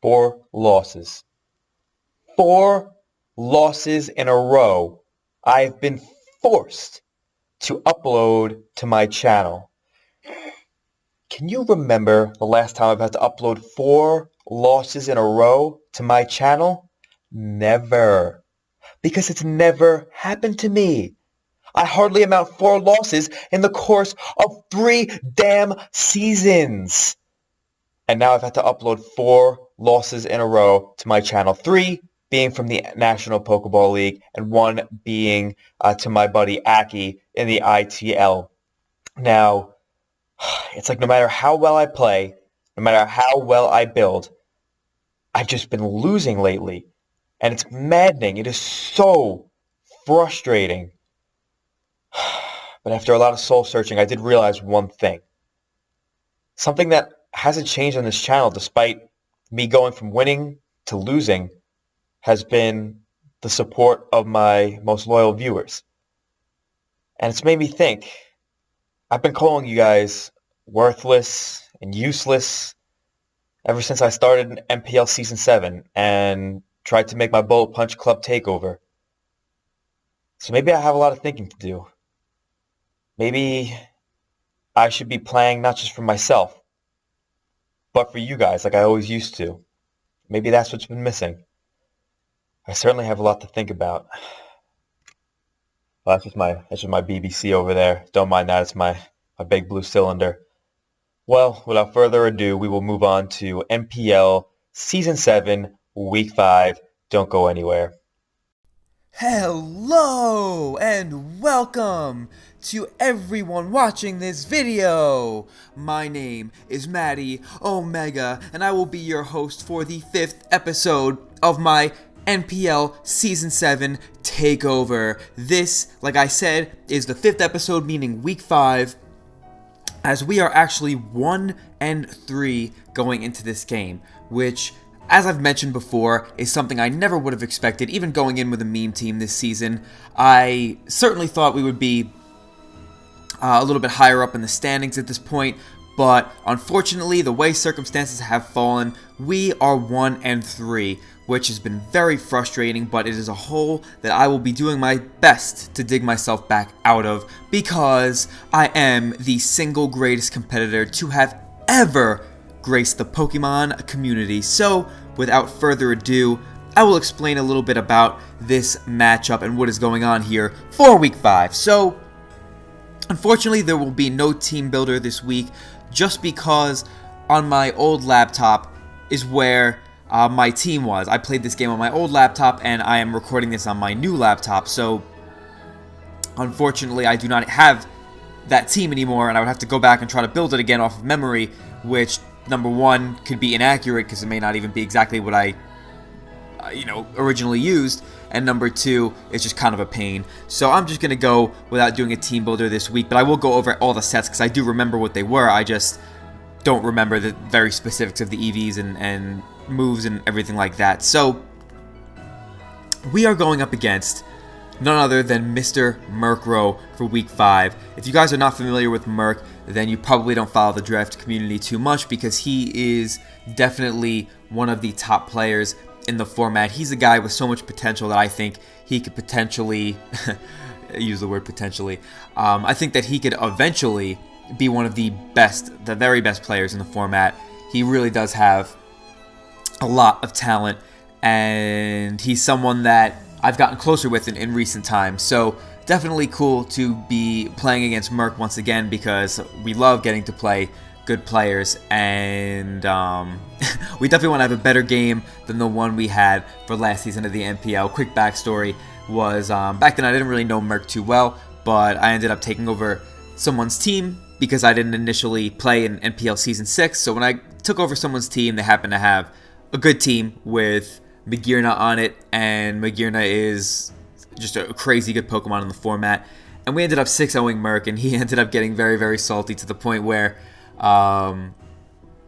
Four losses. 4 losses in a row. I've been forced to upload to my channel. Can you remember the last time I've had to upload 4 losses in a row to my channel? Never. Because it's never happened to me. I hardly amount 4 losses in the course of 3 damn seasons. And now I've had to upload 4 losses in a row to my channel. 3 being from the National Pokeball League and 1 being to my buddy Aki in the ITL. Now, it's like no matter how well I play, no matter how well I build, I've just been losing lately. And it's maddening. It is so frustrating. But after a lot of soul searching, I did realize one thing. Something that hasn't changed on this channel despite me going from winning to losing has been the support of my most loyal viewers. And it's made me think. I've been calling you guys worthless and useless ever since I started NPL Season 7 and tried to make my Bullet Punch Club takeover. So maybe I have a lot of thinking to do. Maybe I should be playing not just for myself, but for you guys like I always used to. Maybe that's what's been missing. I certainly have a lot to think about. Well, that's just my BBC over there. Don't mind that. It's my big blue cylinder. Well, without further ado, we will move on to NPL Season 7, Week 5. Don't go anywhere. Hello and welcome to everyone watching this video. My name is Matty Omega and I will be your host for the 5th episode of my NPL Season 7 Takeover. This, like I said, is the 5th episode, meaning Week 5, as we are actually 1-3 going into this game, which, as I've mentioned before, is something I never would have expected, even going in with a meme team this season. I certainly thought we would be a little bit higher up in the standings at this point, but unfortunately, the way circumstances have fallen, we are 1-3, which has been very frustrating, but it is a hole that I will be doing my best to dig myself back out of, because I am the single greatest competitor to have ever graced the Pokemon community. So, without further ado, I will explain a little bit about this matchup and what is going on here for Week 5. So, unfortunately, there will be no team builder this week, just because on my old laptop is where my team was. I played this game on my old laptop, and I am recording this on my new laptop, so unfortunately I do not have that team anymore, and I would have to go back and try to build it again off of memory, which, number one, could be inaccurate because it may not even be exactly what I originally used, and number two, it's just kind of a pain. So I'm just going to go without doing a team builder this week, but I will go over all the sets because I do remember what they were. I just don't remember the very specifics of the EVs and moves and everything like that. So we are going up against none other than Mr. Murkrow for Week 5. If you guys are not familiar with Murk, then you probably don't follow the draft community too much, because he is definitely one of the top players in the format. He's a guy with so much potential that I think he could potentially use the word potentially. I think that he could eventually be one of the very best players in the format. He really does have a lot of talent, and he's someone that I've gotten closer with in recent times. So definitely cool to be playing against Murk once again, because we love getting to play good players, and we definitely want to have a better game than the one we had for last season of the NPL. Quick backstory was, back then I didn't really know Murk too well, but I ended up taking over someone's team because I didn't initially play in NPL Season 6. So when I took over someone's team, they happened to have a good team with Regigiants on it, and Regigiants is just a crazy good Pokemon in the format. And we ended up 6-0ing Murk, and he ended up getting very, very salty to the point where, I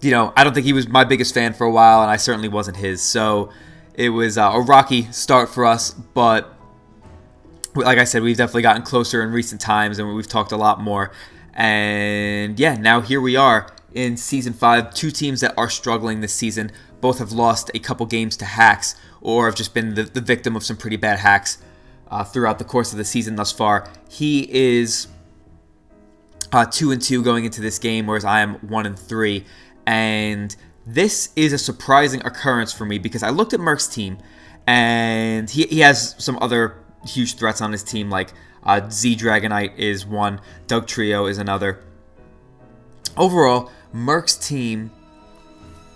don't think he was my biggest fan for a while, and I certainly wasn't his. So it was a rocky start for us, but like I said, we've definitely gotten closer in recent times, and we've talked a lot more. And yeah, now here we are in Season 5. Two teams that are struggling this season. Both have lost a couple games to hacks or have just been the victim of some pretty bad hacks throughout the course of the season thus far. He is 2-2 going into this game, whereas I am 1-3. And this is a surprising occurrence for me because I looked at Merc's team, and he has some other huge threats on his team, like Z Dragonite is one, Doug Trio is another. Overall, Merc's team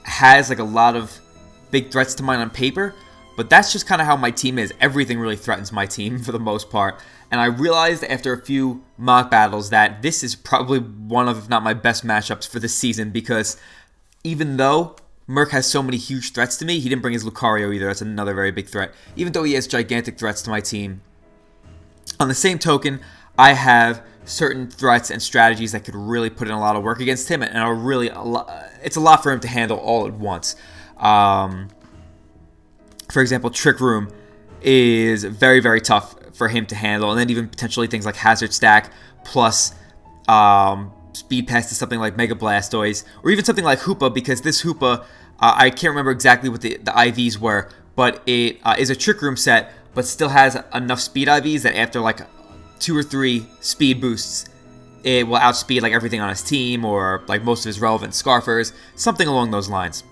has like a lot of big threats to mine on paper, but that's just kind of how my team is. Everything really threatens my team for the most part. And I realized after a few mock battles that this is probably one of, if not my best matchups for this season, because even though Merc has so many huge threats to me, he didn't bring his Lucario either. That's another very big threat. Even though he has gigantic threats to my team, on the same token, I have certain threats and strategies that could really put in a lot of work against him, and are really it's a lot for him to handle all at once. For example, Trick Room is very, very tough for him to handle, and then even potentially things like Hazard Stack plus Speed Pass to something like Mega Blastoise, or even something like Hoopa, because this Hoopa, I can't remember exactly what the IVs were, but it is a Trick Room set, but still has enough speed IVs that after like 2 or 3 speed boosts, it will outspeed like everything on his team, or like most of his relevant Scarfers, something along those lines.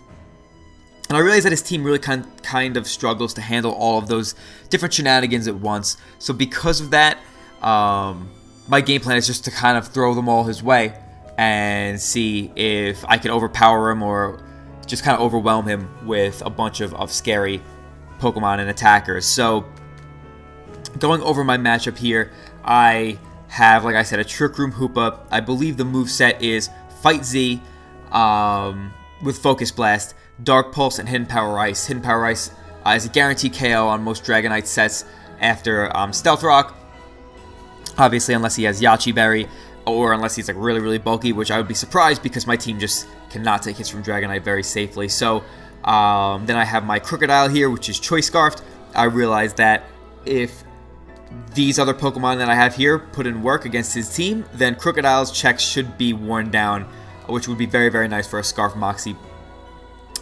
And I realize that his team really kind of struggles to handle all of those different shenanigans at once. So because of that, my game plan is just to kind of throw them all his way and see if I can overpower him or just kind of overwhelm him with a bunch of scary Pokemon and attackers. So going over my matchup here, I have, like I said, a Trick Room Hoopa. I believe the moveset is Fight Z with Focus Blast, Dark Pulse, and Hidden Power Ice. Hidden Power Ice is a guaranteed KO on most Dragonite sets after Stealth Rock. Obviously, unless he has Yachi Berry, or unless he's like really, really bulky, which I would be surprised because my team just cannot take hits from Dragonite very safely. So then I have my Crocodile here, which is Choice Scarfed. I realized that if these other Pokemon that I have here put in work against his team, then Crocodile's checks should be worn down, which would be very, very nice for a Scarf Moxie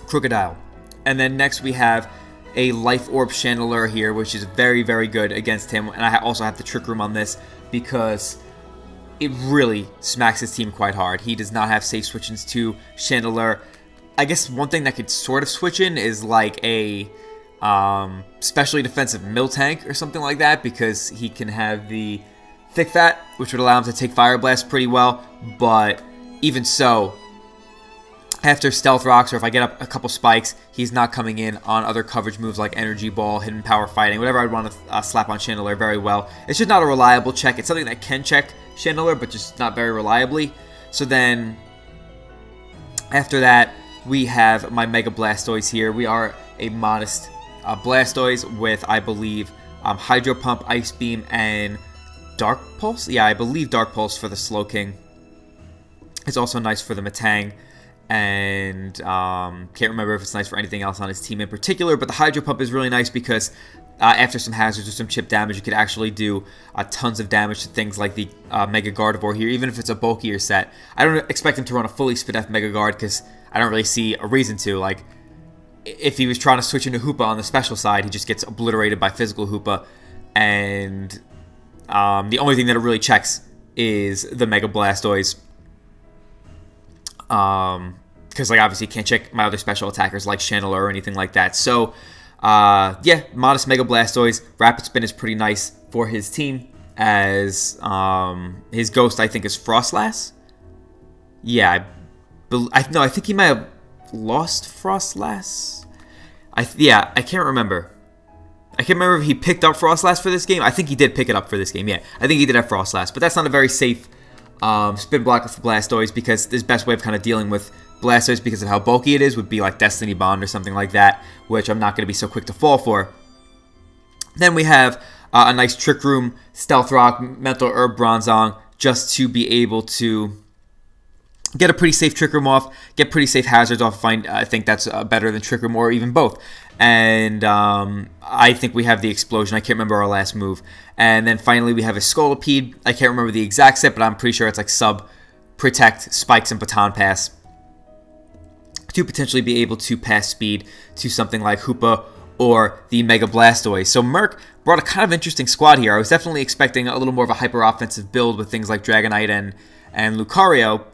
Crocodile. And then next we have a Life Orb Chandelure here, which is very, very good against him. And I also have the Trick Room on this because it really smacks his team quite hard. He does not have safe switch-ins to Chandelure. I guess one thing that could sort of switch in is like a specially defensive Miltank or something like that, because he can have the Thick Fat, which would allow him to take Fire Blast pretty well. But even so, after Stealth Rocks, or if I get up a couple spikes, he's not coming in on other coverage moves like Energy Ball, Hidden Power Fighting, whatever I'd want to slap on Chandelure very well. It's just not a reliable check. It's something that can check Chandelure, but just not very reliably. So then, after that, we have my Mega Blastoise here. We are a modest Blastoise with, I believe, Hydro Pump, Ice Beam, and Dark Pulse? Yeah, I believe Dark Pulse for the Slowking. It's also nice for the Metang. And can't remember if it's nice for anything else on his team in particular, but the Hydro Pump is really nice because after some hazards or some chip damage, you could actually do tons of damage to things like the Mega Gardevoir here, even if it's a bulkier set. I don't expect him to run a fully Spidef Mega Guard because I don't really see a reason to. Like, if he was trying to switch into Hoopa on the special side, he just gets obliterated by physical Hoopa, and the only thing that it really checks is the Mega Blastoise. Because like obviously can't check my other special attackers like Chandelure or anything like that. So yeah, modest Mega Blastoise. Rapid Spin is pretty nice for his team, as his Ghost I think is Frostlass. Yeah, I think he might have lost Frostlass. I can't remember. I can't remember if he picked up Frostlass for this game. I think he did pick it up for this game. Yeah, I think he did have Frostlass, but that's not a very safe spin block with Blastoise, because his best way of kind of dealing with Blastoise, because of how bulky it is, would be like Destiny Bond or something like that, which I'm not going to be so quick to fall for. Then we have a nice Trick Room, Stealth Rock, Mental Herb, Bronzong, just to be able to get a pretty safe Trick Room off, get pretty safe hazards off. I think that's better than Trick Room, or even both. And I think we have the Explosion. I can't remember our last move. And then finally we have a Scolipede. I can't remember the exact set, but I'm pretty sure it's like Sub, Protect, Spikes, and Baton Pass. to potentially be able to pass speed to something like Hoopa or the Mega Blastoise. So Merc brought a kind of interesting squad here. I was definitely expecting a little more of a hyper-offensive build with things like Dragonite and Lucario,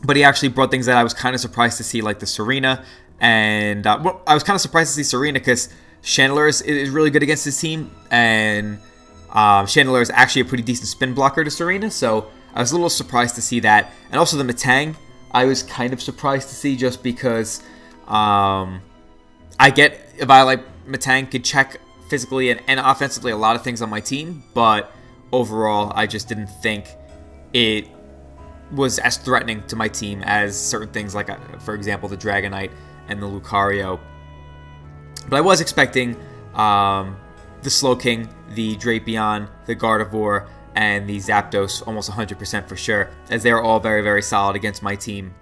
but he actually brought things that I was kind of surprised to see, like the Serena, and well, I was kind of surprised to see Serena because Chandler is really good against his team, and Chandler is actually a pretty decent spin blocker to Serena, so I was a little surprised to see that. And also the Metang, I was kind of surprised to see just because I get if I like Metang could check physically and offensively a lot of things on my team, but overall I just didn't think it was as threatening to my team as certain things like, for example, the Dragonite and the Lucario. But I was expecting the Slowking, the Drapion, the Gardevoir, and the Zapdos almost 100% for sure, as they are all very, very solid against my team.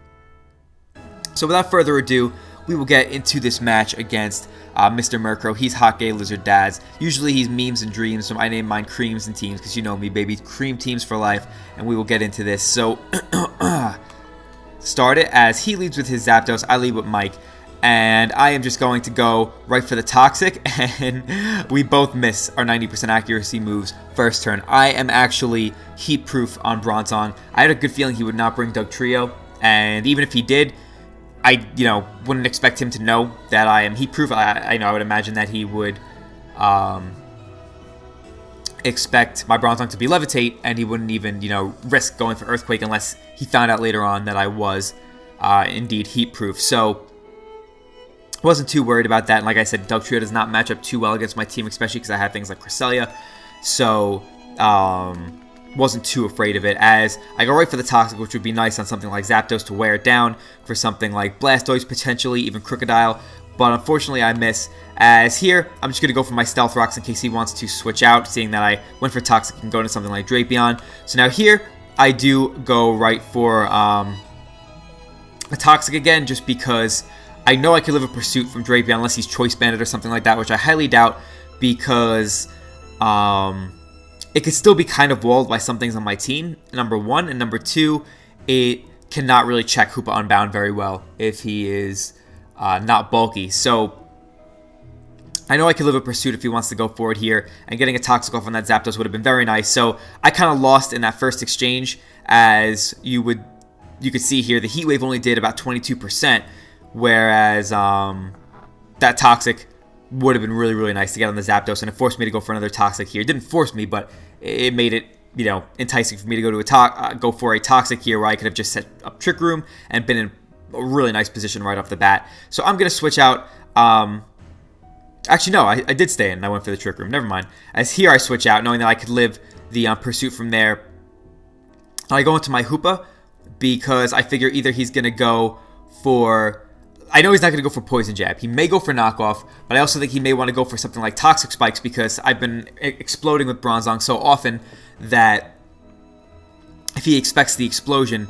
So without further ado, we will get into this match against Mr. Murkrow. He's Hot Gay Lizard Dads. Usually he's Memes and Dreams, so I name mine Creams and Teams, because you know me, baby. Cream Teams for life, and we will get into this. So, start it as he leads with his Zapdos, I lead with Mike, and I am just going to go right for the Toxic, and we both miss our 90% accuracy moves first turn. I am actually heat-proof on Bronzong. I had a good feeling he would not bring Dugtrio, and even if he did, I, wouldn't expect him to know that I am heat-proof. I would imagine that he would expect my Bronzong to be Levitate, and he wouldn't even, risk going for Earthquake unless he found out later on that I was indeed heat-proof. So, wasn't too worried about that. And like I said, Dugtrio does not match up too well against my team, especially because I have things like Cresselia. So, wasn't too afraid of it, as I go right for the Toxic, which would be nice on something like Zapdos to wear it down, for something like Blastoise, potentially even Crocodile, but unfortunately I miss, as here, I'm just going to go for my Stealth Rocks in case he wants to switch out, seeing that I went for Toxic and go into something like Drapion. So now here, I do go right for a Toxic again, just because I know I could live a Pursuit from Drapion unless he's Choice Banded or something like that, which I highly doubt, because it could still be kind of walled by some things on my team, number one, and number two, it cannot really check Hoopa Unbound very well if he is not bulky. So I know I could live a Pursuit if he wants to go forward here, and getting a Toxic off on that Zapdos would have been very nice. So I kind of lost in that first exchange, as you could see here, the Heat Wave only did about 22%, whereas that Toxic would have been really, really nice to get on the Zapdos, and it forced me to go for another Toxic here. It didn't force me, but it made it, enticing for me to go for a Toxic here, where I could have just set up Trick Room and been in a really nice position right off the bat. So I'm going to switch out. Actually, no, I did stay in, and I went for the Trick Room. Never mind. As here I switch out, knowing that I could live the Pursuit from there. I go into my Hoopa, because I figure either he's going to go for... I know he's not going to go for Poison Jab. He may go for Knockoff, but I also think he may want to go for something like Toxic Spikes, because I've been exploding with Bronzong so often that if he expects the explosion,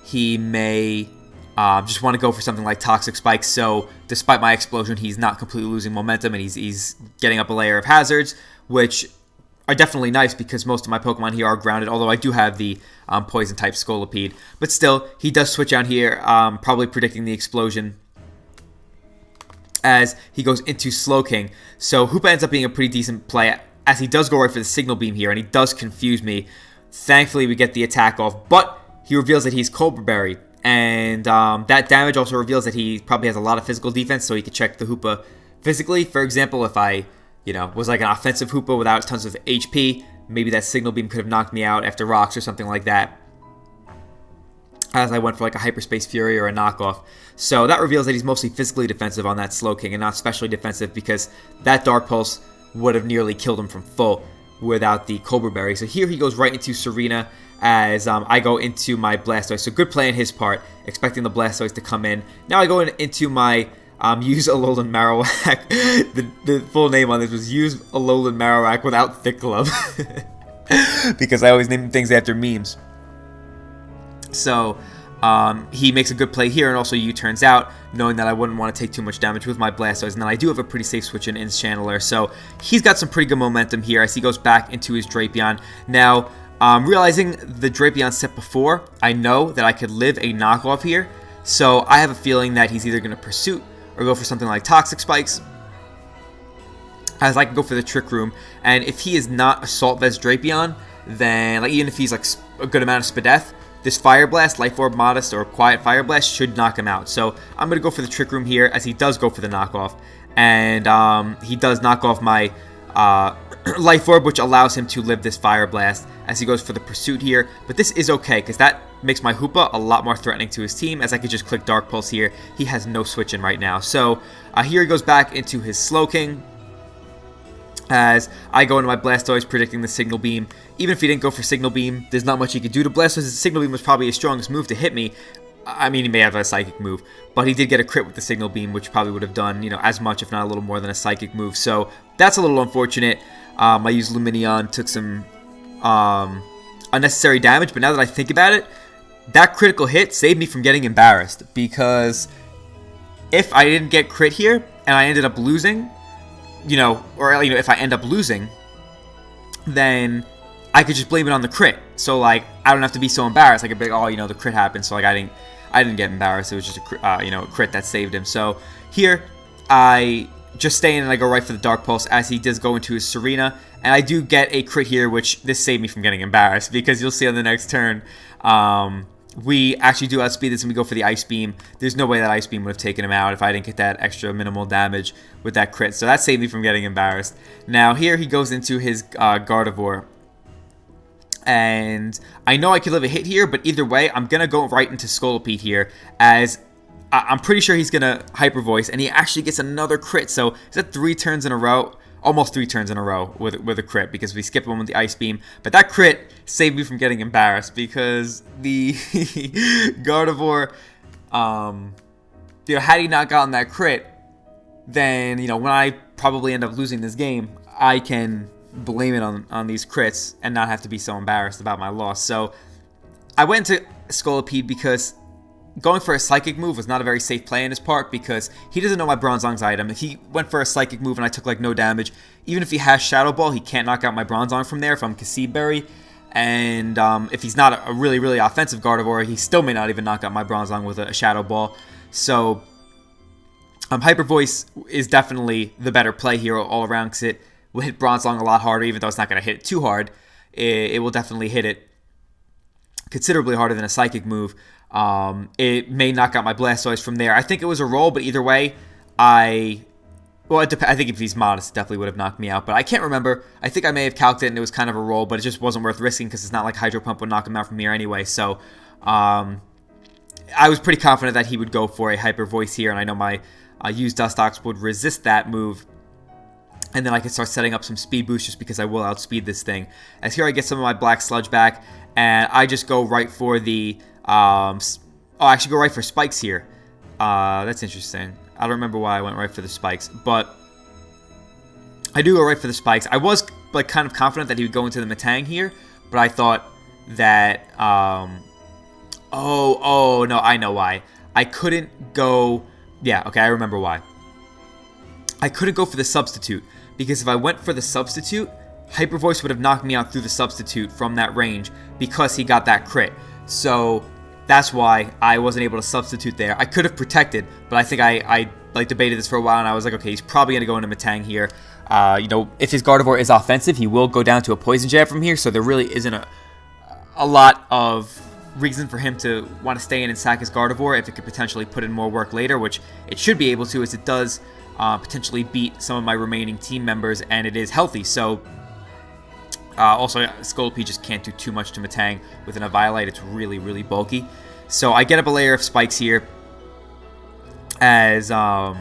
he may just want to go for something like Toxic Spikes. So despite my explosion, he's not completely losing momentum, and he's getting up a layer of hazards, which are definitely nice because most of my Pokemon here are grounded, although I do have the Poison-type Scolipede. But still, he does switch out here, probably predicting the explosion, as he goes into Slowking. So Hoopa ends up being a pretty decent play, as he does go right for the Signal Beam here, and he does confuse me. Thankfully, we get the attack off, but he reveals that he's Cobra Berry, and that damage also reveals that he probably has a lot of physical defense, so he could check the Hoopa physically. For example, if I, was like an offensive Hoopa without tons of HP, maybe that Signal Beam could have knocked me out after Rocks or something like that, as I went for like a Hyperspace Fury or a Knockoff. So that reveals that he's mostly physically defensive on that Slowking and not specially defensive, because that Dark Pulse would have nearly killed him from full without the Cobra Berry. So here he goes right into Serena, as I go into my Blastoise. So good play on his part, expecting the Blastoise to come in. Now I go into my Use Alolan Marowak. the full name on this was Use Alolan Marowak without Thick Glove, because I always name things after memes. So he makes a good play here, and also U-turns out, knowing that I wouldn't want to take too much damage with my Blastoise, and then I do have a pretty safe switch in Channeler, so he's got some pretty good momentum here as he goes back into his Drapion. Now, realizing the Drapion set before, I know that I could live a Knockoff here, So I have a feeling that he's either going to Pursuit or go for something like Toxic Spikes, as I can go for the Trick Room. And if he is not Assault Vest Drapion, then like even if he's like a good amount of Spadeth, this Fire Blast, Life Orb Modest, or Quiet Fire Blast should knock him out. So I'm going to go for the Trick Room here, as he does go for the knockoff. And he does knock off my Life Orb, which allows him to live this Fire Blast as he goes for the Pursuit here. But this is okay, because that makes my Hoopa a lot more threatening to his team, as I could just click Dark Pulse here. He has no switch in right now. So here he goes back into his Slowking, as I go into my Blastoise predicting the Signal Beam. Even if he didn't go for Signal Beam, there's not much he could do to Blastoise. His Signal Beam was probably his strongest move to hit me. I mean, he may have a Psychic move, but he did get a crit with the Signal Beam, which probably would have done, you know, as much, if not a little more than a Psychic move. So that's a little unfortunate. I used Lumineon, took some unnecessary damage, but now that I think about it, that critical hit saved me from getting embarrassed, because if I didn't get crit here and I ended up losing, you know, or you know, if I end up losing, then I could just blame it on the crit. So like, I don't have to be so embarrassed. I could be like, oh, you know, the crit happened, so like I didn't get embarrassed. It was just a you know, a crit that saved him. So here I just stay in and I go right for the Dark Pulse, as he does go into his Serena, and I do get a crit here, which this saved me from getting embarrassed, because you'll see on the next turn, we actually do outspeed this and we go for the Ice Beam. There's no way that Ice Beam would have taken him out if I didn't get that extra minimal damage with that crit. So that saved me from getting embarrassed. Now here he goes into his Gardevoir. And I know I could live a hit here, but either way, I'm going to go right into Scolipede here, as I'm pretty sure he's going to Hyper Voice, and he actually gets another crit. So is that 3 turns in a row? Almost 3 turns in a row with a crit, because we skipped one with the Ice Beam. But that crit saved me from getting embarrassed, because the Gardevoir, you know, had he not gotten that crit, then, you know, when I probably end up losing this game, I can blame it on these crits and not have to be so embarrassed about my loss. So I went into Scolipede because going for a Psychic move was not a very safe play on his part, because he doesn't know my Bronzong's item. If he went for a Psychic move and I took like no damage, even if he has Shadow Ball, he can't knock out my Bronzong from there if I'm Cassib Berry. And if he's not a really, really offensive Gardevoir, he still may not even knock out my Bronzong with a Shadow Ball. So Hyper Voice is definitely the better play here all around, because it will hit Bronzong a lot harder, even though it's not going to hit it too hard. It will definitely hit it considerably harder than a Psychic move. It may knock out my Blastoise from there. I think it was a roll, but either way, I think if he's modest, it definitely would have knocked me out, but I can't remember. I think I may have calced it and it was kind of a roll, but it just wasn't worth risking, because it's not like Hydro Pump would knock him out from here anyway. So I was pretty confident that he would go for a Hyper Voice here, and I know my used Dustox would resist that move. And then I can start setting up some speed boosts, just because I will outspeed this thing. As here I get some of my Black Sludge back, and I just go right for the I actually go right for Spikes here. That's interesting. I don't remember why I went right for the Spikes, but I do go right for the Spikes. I was like kind of confident that he would go into the Metang here, but I thought that oh no, I know why. I couldn't go. Yeah, okay, I remember why. I couldn't go for the Substitute, because if I went for the Substitute, Hyper Voice would have knocked me out through the Substitute from that range, because he got that crit. So that's why I wasn't able to substitute there. I could have protected, but I think I like debated this for a while, and I was like, okay, he's probably going to go into Metang here. You know, if his Gardevoir is offensive, he will go down to a Poison Jab from here, so there really isn't a lot of reason for him to want to stay in and sack his Gardevoir if it could potentially put in more work later, which it should be able to, as it does potentially beat some of my remaining team members, and it is healthy. So also, Scolipede just can't do too much to Metang with an Eviolite. It's really, really bulky. So I get up a layer of Spikes here, as you know,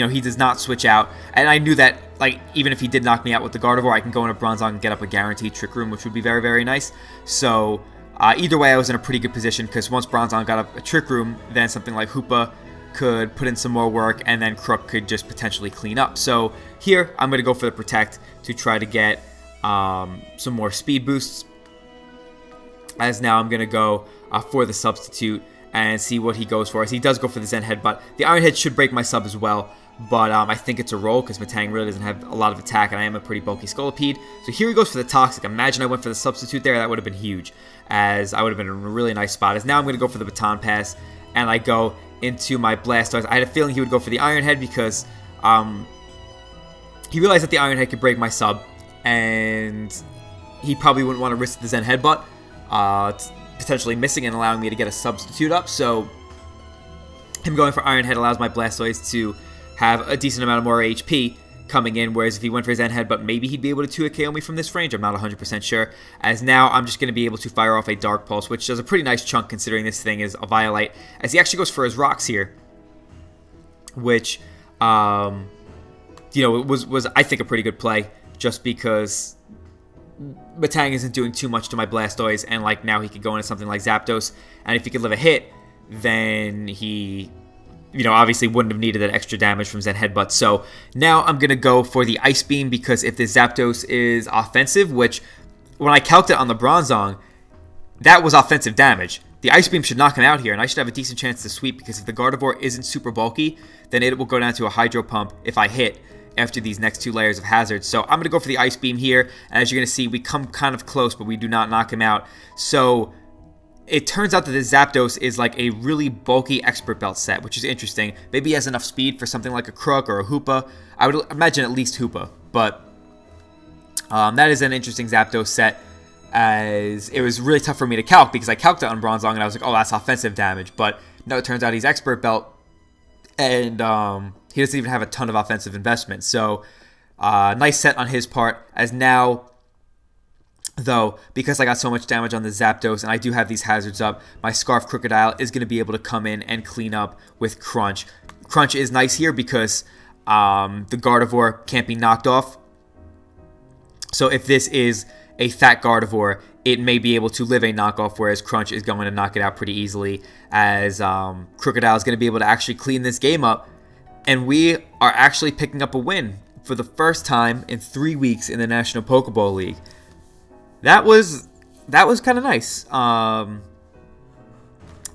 he does not switch out, and I knew that, like, even if he did knock me out with the Gardevoir, I can go into Bronzong and get up a guaranteed Trick Room, which would be very, very nice. So either way, I was in a pretty good position, because once Bronzong got up a Trick Room, then something like Hoopa could put in some more work, and then Crook could just potentially clean up. So here, I'm going to go for the Protect to try to get some more speed boosts, as now I'm going to go for the Substitute and see what he goes for, as he does go for the Zen Headbutt. The Iron Head should break my sub as well, but I think it's a roll because Matang really doesn't have a lot of attack, and I am a pretty bulky Scolipede. So here he goes for the Toxic. Imagine I went for the substitute there. That would have been huge, as I would have been in a really nice spot. As now I'm going to go for the Baton Pass, and I go into my Blastoise. I had a feeling he would go for the Iron Head because he realized that the Iron Head could break my sub, and he probably wouldn't want to risk the Zen Headbutt, potentially missing and allowing me to get a substitute up. So him going for Iron Head allows my Blastoise to have a decent amount of more HP coming in, whereas if he went for his Zen Headbutt, maybe he'd be able to 2-hit KO me from this range. I'm not 100% sure, as now I'm just going to be able to fire off a Dark Pulse, which does a pretty nice chunk considering this thing is a Violite, as he actually goes for his Rocks here, which, was I think a pretty good play, just because Matang isn't doing too much to my Blastoise, and like now he could go into something like Zapdos, and if he could live a hit, then he, obviously wouldn't have needed that extra damage from Zen Headbutt. So now I'm going to go for the Ice Beam, because if this Zapdos is offensive, which when I calced it on the Bronzong, that was offensive damage. The Ice Beam should knock him out here, and I should have a decent chance to sweep, because if the Gardevoir isn't super bulky, then it will go down to a Hydro Pump if I hit after these next 2 layers of hazards. So I'm going to go for the Ice Beam here, and as you're going to see, we come kind of close, but we do not knock him out. So it turns out that this Zapdos is like a really bulky Expert Belt set, which is interesting. Maybe he has enough speed for something like a Crook or a Hoopa. I would imagine at least Hoopa, but that is an interesting Zapdos set, as it was really tough for me to calc because I calced it on Bronzong and I was like, oh, that's offensive damage. But no, it turns out he's Expert Belt, and he doesn't even have a ton of offensive investment. So nice set on his part, as now, though, because I got so much damage on the Zapdos and I do have these hazards up, my Scarf Crocodile is going to be able to come in and clean up with Crunch. Crunch is nice here because the Gardevoir can't be knocked off. So if this is a fat Gardevoir, it may be able to live a knockoff, whereas Crunch is going to knock it out pretty easily, as Crocodile is going to be able to actually clean this game up. And we are actually picking up a win for the first time in 3 weeks in the National Pokeball League. That was kind of nice.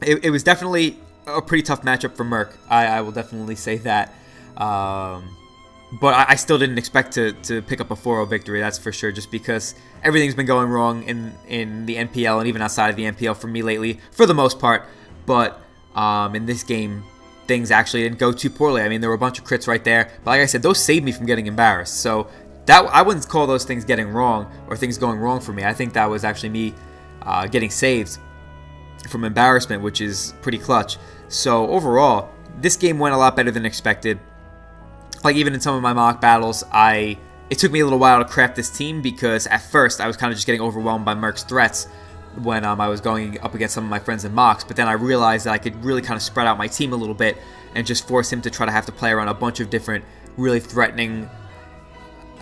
It was definitely a pretty tough matchup for Merc. I will definitely say that. But I still didn't expect to pick up a 4-0 victory, that's for sure, just because everything's been going wrong in the NPL and even outside of the NPL for me lately, for the most part. But in this game, things actually didn't go too poorly. I mean, there were a bunch of crits right there, but like I said, those saved me from getting embarrassed. So that I wouldn't call those things getting wrong or things going wrong for me. I think that was actually me getting saved from embarrassment, which is pretty clutch. So overall, this game went a lot better than expected. Like, even in some of my mock battles, it took me a little while to craft this team, because at first I was kind of just getting overwhelmed by Merc's threats when I was going up against some of my friends in mocks, but then I realized that I could really kind of spread out my team a little bit and just force him to try to have to play around a bunch of different really threatening,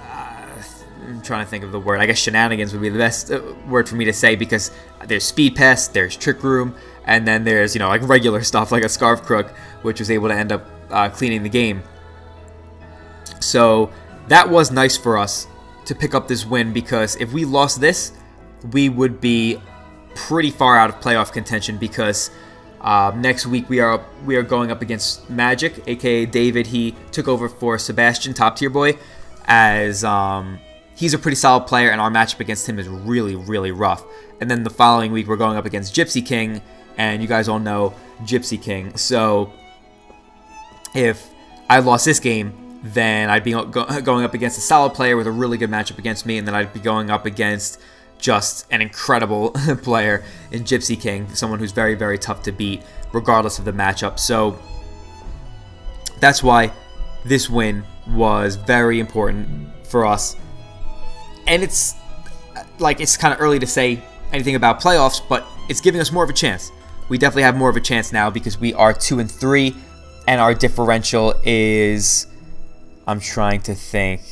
I'm trying to think of the word, I guess shenanigans would be the best word for me to say, because there's Speed Pest, there's Trick Room, and then there's, like regular stuff like a Scarf Crook, which was able to end up cleaning the game. So that was nice for us to pick up this win, because if we lost this, we would be pretty far out of playoff contention, because next week we are going up against Magic, aka David. He took over for Sebastian, top tier boy, as he's a pretty solid player, and our matchup against him is really, really rough. And then the following week we're going up against Gypsy King, and you guys all know Gypsy King. So if I lost this game, then I'd be going up against a solid player with a really good matchup against me, and then I'd be going up against just an incredible player in Gypsy King, someone who's very, very tough to beat regardless of the matchup. So that's why this win was very important for us. And it's kind of early to say anything about playoffs, but it's giving us more of a chance. We definitely have more of a chance now, because we are 2-3, and our differential is, I'm trying to think,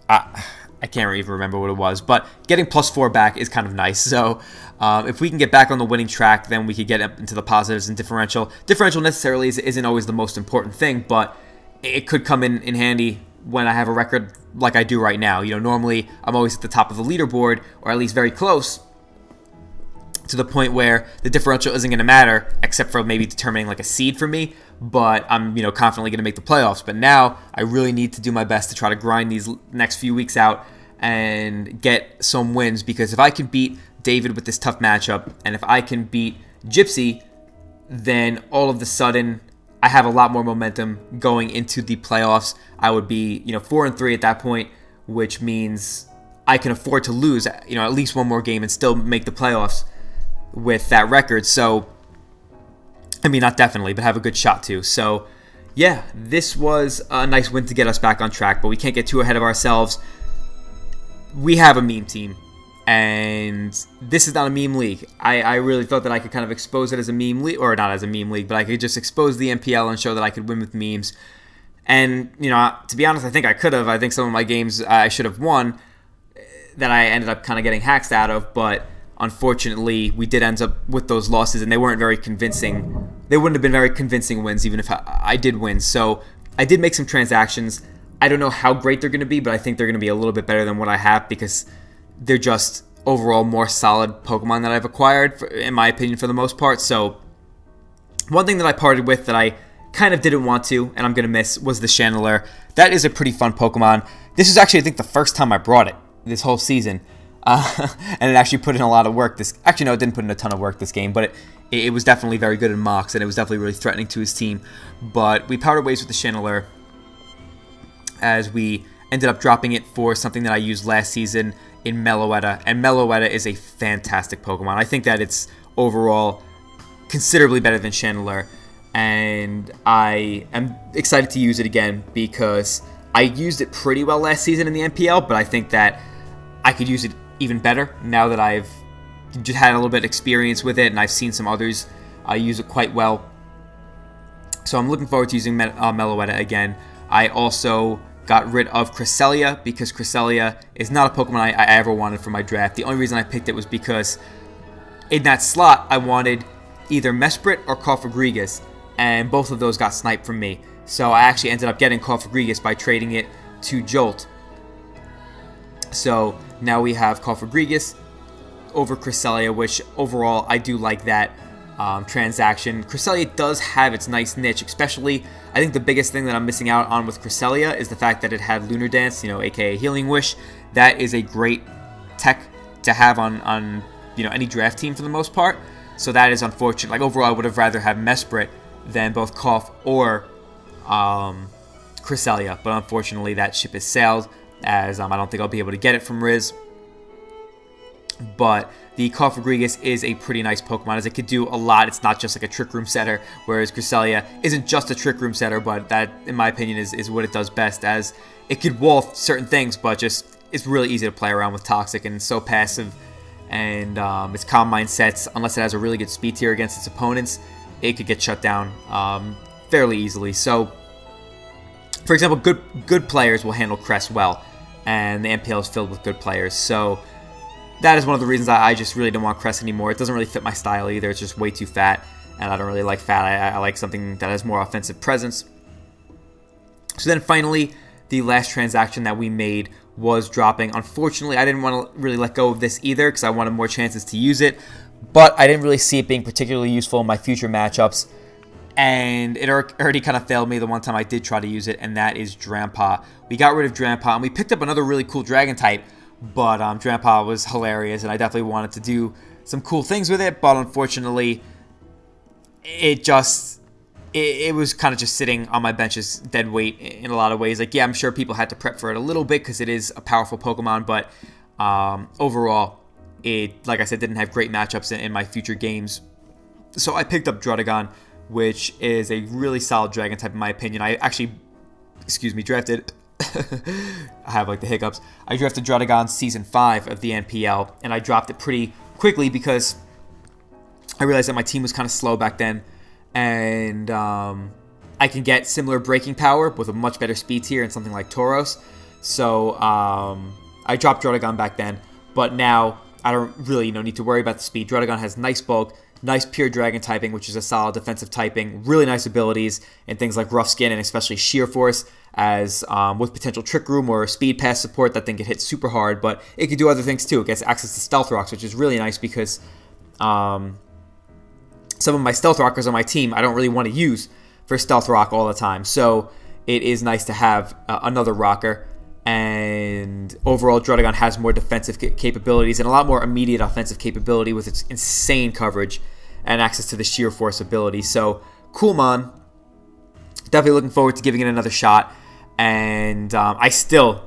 I can't even remember what it was, but getting +4 back is kind of nice. So if we can get back on the winning track, then we could get up into the positives and differential. Differential necessarily isn't always the most important thing, but it could come in handy when I have a record like I do right now. Normally I'm always at the top of the leaderboard, or at least very close. to the point where the differential isn't going to matter except for maybe determining like a seed for me, but I'm confidently going to make the playoffs. But now I really need to do my best to try to grind these next few weeks out and get some wins, because if I can beat David with this tough matchup, and if I can beat Gypsy, then all of a sudden I have a lot more momentum going into the playoffs. I would be 4-3 at that point, which means I can afford to lose at least one more game and still make the playoffs with that record. So, not definitely, but have a good shot too. So, yeah, this was a nice win to get us back on track, but we can't get too ahead of ourselves. We have a meme team, and this is not a meme league. I really thought that I could kind of expose it as a meme league, or not as a meme league, but I could just expose the NPL and show that I could win with memes. And, to be honest, I think I could have. I think some of my games I should have won that I ended up kind of getting hacked out of, but unfortunately, we did end up with those losses, and they weren't very convincing. They wouldn't have been very convincing wins, even if I did win. So I did make some transactions. I don't know how great they're going to be, but I think they're going to be a little bit better than what I have, because they're just overall more solid Pokemon that I've acquired, in my opinion, for the most part. So one thing that I parted with that I kind of didn't want to, and I'm going to miss, was the Chandelure. That is a pretty fun Pokemon. This is actually, I think, the first time I brought it this whole season. And it actually put in a lot of work. Actually, no, it didn't put in a ton of work this game, but it was definitely very good in mocks, and it was definitely really threatening to his team. But we parted ways with the Chandelure, as we ended up dropping it for something that I used last season in Meloetta. And Meloetta is a fantastic Pokemon. I think that it's overall considerably better than Chandelure, and I am excited to use it again, because I used it pretty well last season in the NPL, but I think that I could use it even better now that I've just had a little bit of experience with it, and I've seen some others use it quite well. So I'm looking forward to using Meloetta again. I also got rid of Cresselia, because Cresselia is not a Pokemon I ever wanted for my draft. The only reason I picked it was because in that slot I wanted either Mesprit or Cofagrigus, and both of those got sniped from me. So I actually ended up getting Cofagrigus by trading it to Jolt. So now we have Cofagrigus over Cresselia, which overall I do like that transaction. Cresselia does have its nice niche, especially I think the biggest thing that I'm missing out on with Cresselia is the fact that it had Lunar Dance, aka Healing Wish. That is a great tech to have on any draft team for the most part. So that is unfortunate. Like overall, I would have rather have Mesprit than both Cough or Cresselia, but unfortunately that ship has sailed, as I don't think I'll be able to get it from Riz. But the Cofagrigus is a pretty nice Pokemon, as it could do a lot. It's not just like a Trick Room setter, whereas Cresselia isn't just a Trick Room setter, but that, in my opinion, is what it does best, as it could wall certain things, but just it's really easy to play around with Toxic, and it's so passive, and its Calm Mind sets, unless it has a really good speed tier against its opponents, it could get shut down fairly easily. So, for example, good players will handle Crest well, and the NPL is filled with good players. So that is one of the reasons I just really don't want Crest anymore. It doesn't really fit my style either. It's just way too fat, and I don't really like fat. I like something that has more offensive presence. So then finally, the last transaction that we made was dropping. Unfortunately, I didn't want to really let go of this either, because I wanted more chances to use it, but I didn't really see it being particularly useful in my future matchups. And it already kind of failed me the one time I did try to use it, and that is Drampa. We got rid of Drampa, and we picked up another really cool Dragon type, but Drampa was hilarious, and I definitely wanted to do some cool things with it, but unfortunately, it was kind of just sitting on my bench's dead weight in a lot of ways. Like, yeah, I'm sure people had to prep for it a little bit, because it is a powerful Pokemon, but overall, it, like I said, didn't have great matchups in my future games. So I picked up Druddigon, which is a really solid Dragon type in my opinion. I actually, drafted, I have like the hiccups. I drafted Druddigon Season 5 of the NPL, and I dropped it pretty quickly because I realized that my team was kind of slow back then, and I can get similar breaking power with a much better speed tier and something like Tauros. So I dropped Druddigon back then, but now I don't really need to worry about the speed. Druddigon has nice bulk, nice pure dragon typing, which is a solid defensive typing, really nice abilities, and things like Rough Skin and especially Sheer Force, as with potential Trick Room or Speed Pass support, that thing can hit super hard, but it can do other things too. It gets access to Stealth Rocks, which is really nice because some of my stealth rockers on my team I don't really want to use for stealth rock all the time. So it is nice to have another rocker. And overall, Druddigon has more defensive capabilities and a lot more immediate offensive capability with its insane coverage and access to the sheer force ability. So, cool mon. Definitely looking forward to giving it another shot. And I still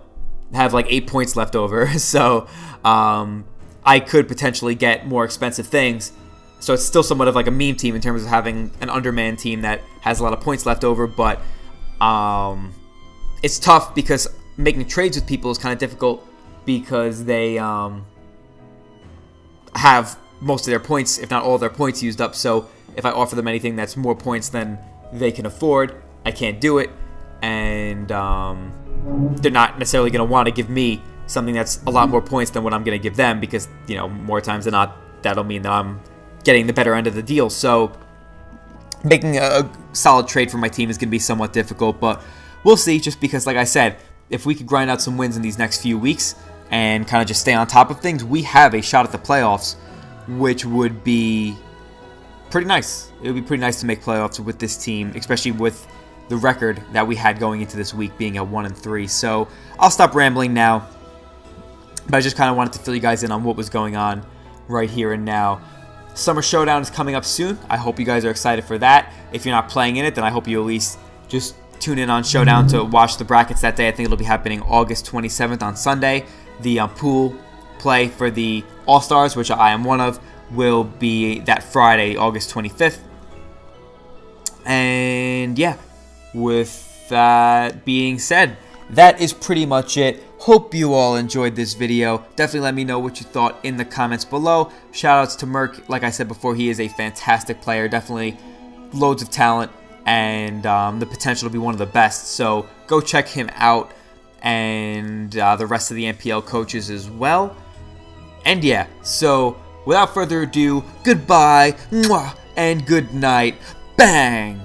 have like 8 points left over. So, I could potentially get more expensive things. So, it's still somewhat of like a meme team in terms of having an underman team that has a lot of points left over. But it's tough because making trades with people is kind of difficult because they have most of their points, if not all of their points, used up. So if I offer them anything that's more points than they can afford, I can't do it. And they're not necessarily going to want to give me something that's a lot more points than what I'm going to give them because, you know, more times than not, that'll mean that I'm getting the better end of the deal. So making a solid trade for my team is going to be somewhat difficult, but we'll see, just because, like I said, if we could grind out some wins in these next few weeks and kind of just stay on top of things, we have a shot at the playoffs, which would be pretty nice. It would be pretty nice to make playoffs with this team, especially with the record that we had going into this week being at 1-3. So I'll stop rambling now, but I just kind of wanted to fill you guys in on what was going on right here and now. Summer Showdown is coming up soon. I hope you guys are excited for that. If you're not playing in it, then I hope you at least just tune in on Showdown to watch the brackets that day. I think it'll be happening August 27th on Sunday. The pool play for the All-Stars, which I am one of, will be that Friday, August 25th. And yeah, with that being said, that is pretty much it. Hope you all enjoyed this video. Definitely let me know what you thought in the comments below. Shoutouts to Merc. Like I said before, he is a fantastic player. Definitely loads of talent and the potential to be one of the best. So go check him out, and the rest of the NPL coaches as well. And yeah, so without further ado, goodbye, mwah, and good night. Bang!